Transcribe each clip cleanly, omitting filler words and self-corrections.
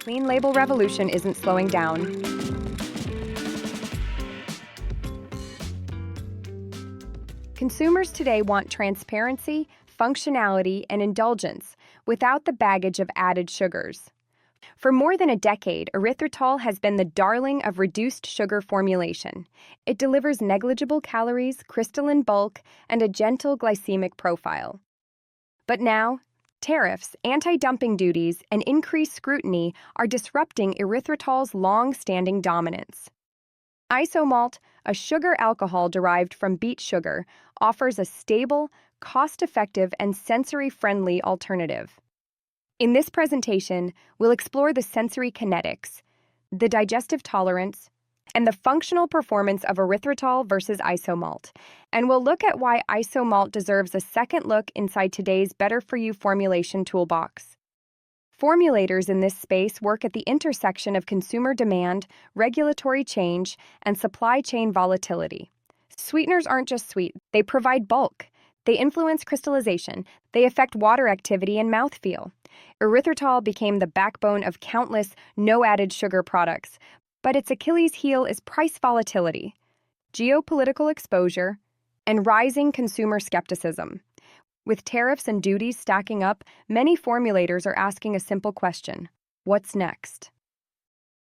clean label revolution isn't slowing down. Consumers today want transparency, functionality, and indulgence without the baggage of added sugars. For more than a decade, erythritol has been the darling of reduced sugar formulation. It delivers negligible calories, crystalline bulk, and a gentle glycemic profile. But now, tariffs, anti-dumping duties, and increased scrutiny are disrupting erythritol's long-standing dominance. Isomalt, a sugar alcohol derived from beet sugar, offers a stable, cost-effective, and sensory-friendly alternative. In this presentation, we'll explore the sensory kinetics, the digestive tolerance, and the functional performance of erythritol versus Isomalt. And we'll look at why Isomalt deserves a second look inside today's better-for-you formulation toolbox. Formulators in this space work at the intersection of consumer demand, regulatory change, and supply chain volatility. Sweeteners aren't just sweet, they provide bulk. They influence crystallization. They affect water activity and mouthfeel. Erythritol became the backbone of countless no-added sugar products, but its Achilles heel is price volatility, geopolitical exposure, and rising consumer skepticism. With tariffs and duties stacking up, many formulators are asking a simple question: what's next?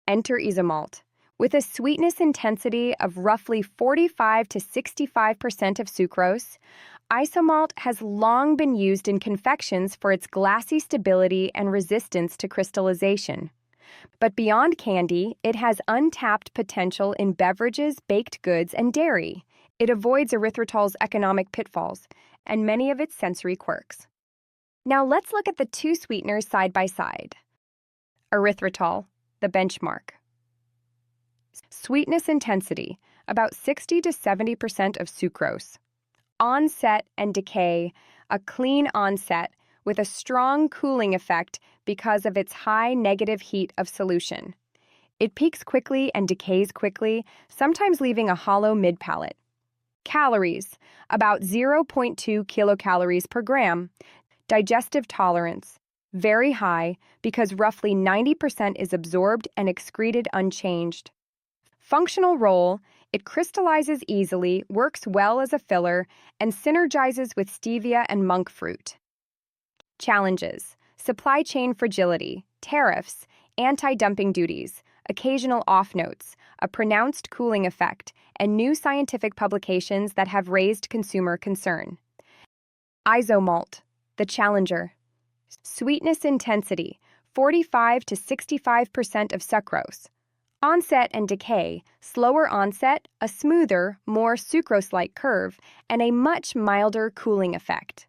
Enter Isomalt. With a sweetness intensity of roughly 45 to 65% of sucrose, Isomalt has long been used in confections for its glassy stability and resistance to crystallization. But beyond candy, it has untapped potential in beverages, baked goods, and dairy. It avoids erythritol's economic pitfalls and many of its sensory quirks. Now let's look at the two sweeteners side by side. Erythritol, the benchmark. Sweetness intensity, about 60 to 70% of sucrose. Onset and decay, a clean onset with a strong cooling effect because of its high negative heat of solution. It peaks quickly and decays quickly, sometimes leaving a hollow mid-palate. Calories, about 0.2 kilocalories per gram. Digestive tolerance, very high because roughly 90% is absorbed and excreted unchanged. Functional role, it crystallizes easily, works well as a filler, and synergizes with stevia and monk fruit. Challenges: supply chain fragility, tariffs, anti-dumping duties, occasional off-notes, a pronounced cooling effect, and new scientific publications that have raised consumer concern. Isomalt, the challenger. Sweetness intensity, 45 to 65% of sucrose. Onset and decay, slower onset, a smoother, more sucrose-like curve, and a much milder cooling effect.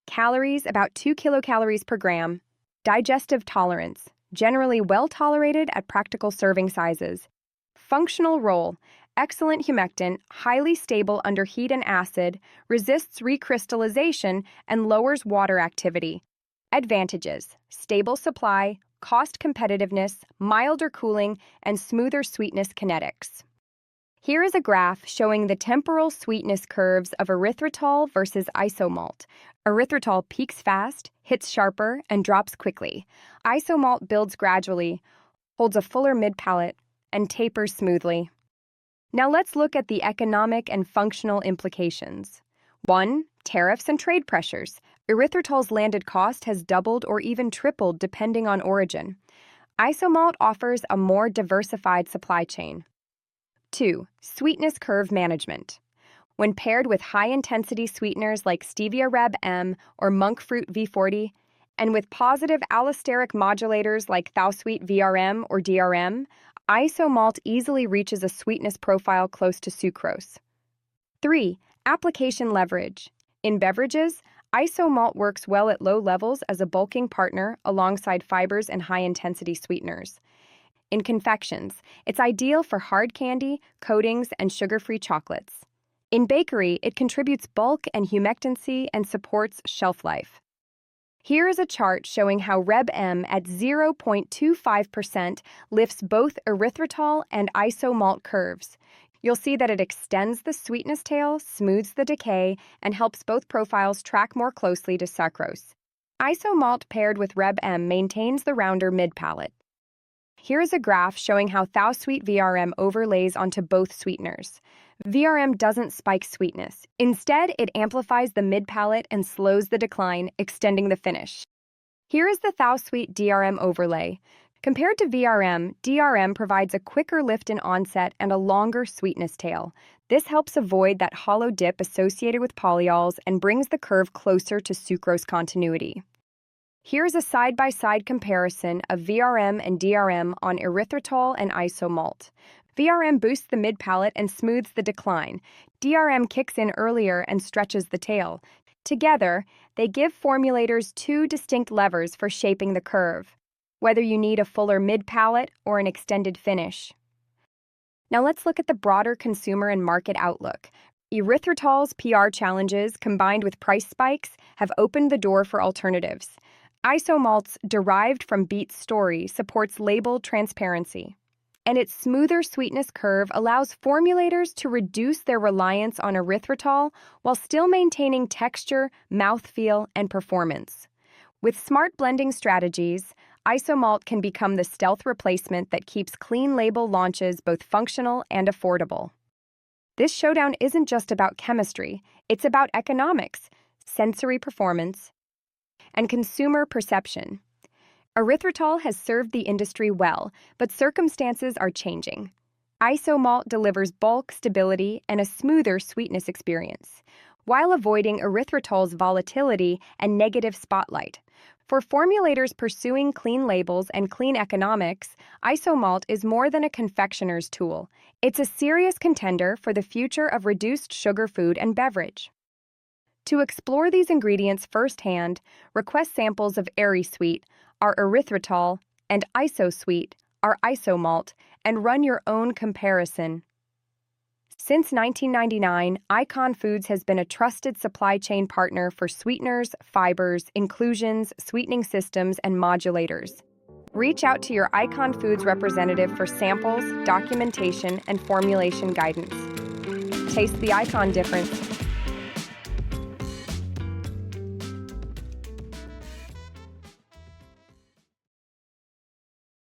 Calories, about 2 kilocalories per gram. Digestive tolerance, generally well-tolerated at practical serving sizes. Functional role, excellent humectant, highly stable under heat and acid, resists recrystallization, and lowers water activity. Advantages: stable supply, cost competitiveness, milder cooling, and smoother sweetness kinetics. Here is a graph showing the temporal sweetness curves of erythritol versus Isomalt. Erythritol peaks fast, hits sharper, and drops quickly. Isomalt builds gradually, holds a fuller mid-palate, and tapers smoothly. Now let's look at the economic and functional implications. 1. Tariffs and trade pressures. Erythritol's landed cost has doubled or even tripled depending on origin. Isomalt offers a more diversified supply chain. 2. Sweetness curve management. When paired with high-intensity sweeteners like stevia Reb M or monk fruit V40, and with positive allosteric modulators like ThowSweet VRM or DRM, Isomalt easily reaches a sweetness profile close to sucrose. 3. Application leverage. In beverages, Isomalt works well at low levels as a bulking partner alongside fibers and high-intensity sweeteners. In confections, it's ideal for hard candy, coatings, and sugar-free chocolates. In bakery, it contributes bulk and humectancy and supports shelf life. Here is a chart showing how Reb M at 0.25% lifts both erythritol and Isomalt curves. You'll see that it extends the sweetness tail, smooths the decay, and helps both profiles track more closely to sucrose. Isomalt paired with Reb M maintains the rounder mid-palate. Here is a graph showing how ThowSweet VRM overlays onto both sweeteners. VRM doesn't spike sweetness. Instead, it amplifies the mid-palate and slows the decline, extending the finish. Here is the ThowSweet DRM overlay. Compared to VRM, DRM provides a quicker lift in onset and a longer sweetness tail. This helps avoid that hollow dip associated with polyols and brings the curve closer to sucrose continuity. Here's a side-by-side comparison of VRM and DRM on erythritol and Isomalt. VRM boosts the mid-palate and smooths the decline. DRM kicks in earlier and stretches the tail. Together, they give formulators two distinct levers for shaping the curve, whether you need a fuller mid-palate or an extended finish. Now let's look at the broader consumer and market outlook. Erythritol's PR challenges, combined with price spikes, have opened the door for alternatives. Isomalt's derived from beet story supports label transparency, and its smoother sweetness curve allows formulators to reduce their reliance on erythritol while still maintaining texture, mouthfeel, and performance. With smart blending strategies, Isomalt can become the stealth replacement that keeps clean label launches both functional and affordable. This showdown isn't just about chemistry, it's about economics, sensory performance, and consumer perception. Erythritol has served the industry well, but circumstances are changing. Isomalt delivers bulk stability and a smoother sweetness experience, while avoiding erythritol's volatility and negative spotlight. For formulators pursuing clean labels and clean economics, Isomalt is more than a confectioner's tool. It's a serious contender for the future of reduced sugar food and beverage. To explore these ingredients firsthand, request samples of Erythritol, our erythritol, and IsoSweet, our Isomalt, and run your own comparison. Since 1999, Icon Foods has been a trusted supply chain partner for sweeteners, fibers, inclusions, sweetening systems, and modulators. Reach out to your Icon Foods representative for samples, documentation, and formulation guidance. Taste the Icon difference.